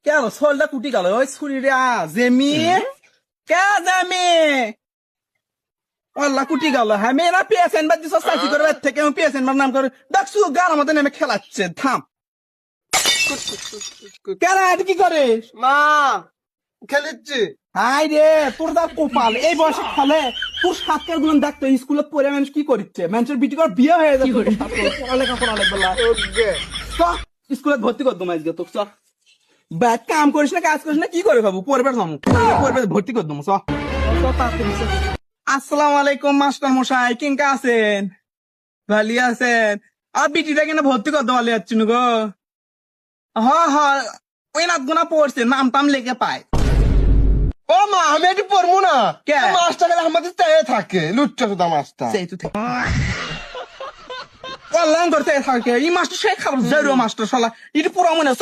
কেন সোলটা কুটি গেল ওই ছুরি রে জেমি কে জেমি আল্লাহ কুটি গেল হ্যাঁ মেয়েরা পেয়েছেন বা দিস সাইসি করে থেকে পেয়েছেন নাম করে ডাকছু গান আমাদের নেমে খেলাচ্ছে থাম কেন এটা কি করে মা খেলিচ্ছি। হাই রে তোর দা কপাল এই বয়সে খেলে তোর সাতকার গুলো দেখতো স্কুলে পড়ে মানুষ কি করছে মানুষের বিটি করে বিয়ে হয়ে যাচ্ছে পড়ালেখা করা লাগবে স্কুলে ভর্তি কর দম আজকে তো ব্যাগ কাম করিস না কাজ করিস না কি করে খাবো পরিবার জমো পরিবার ভর্তি কর দম আসসালামু আলাইকুম মাস্টার মশাই কিংকা আছেন ভালো আছেন আর বিটিটা কিনা ভর্তি কর দম যাচ্ছি গো ওই নাচ গোনা পড়ছে নাম টাম লেগে পায় ও মা আমি এটি পড়বো না। কে? মাছটা গেলে আমাদের চায়ে থাকে লুচ্চা সুদা মাছটা। সেই তো থেকে অনলাইন করতে থাকে এই মাস্টার সেই খাবার জরুরি মাস্টার শালা এটা পুরো মনে